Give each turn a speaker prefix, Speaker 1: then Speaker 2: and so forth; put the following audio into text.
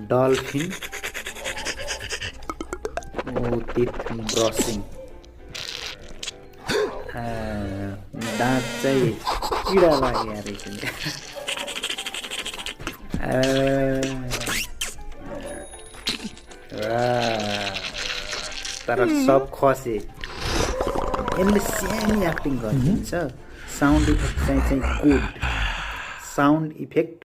Speaker 1: dolphin teeth brushing दाँत चाहिँ किरा लाग्यो रहेछ नि तर सब खसे यसले सानो एक्टिङ गरिदिन्छ साउन्ड इफेक्ट चाहिँ गुड साउन्ड इफेक्ट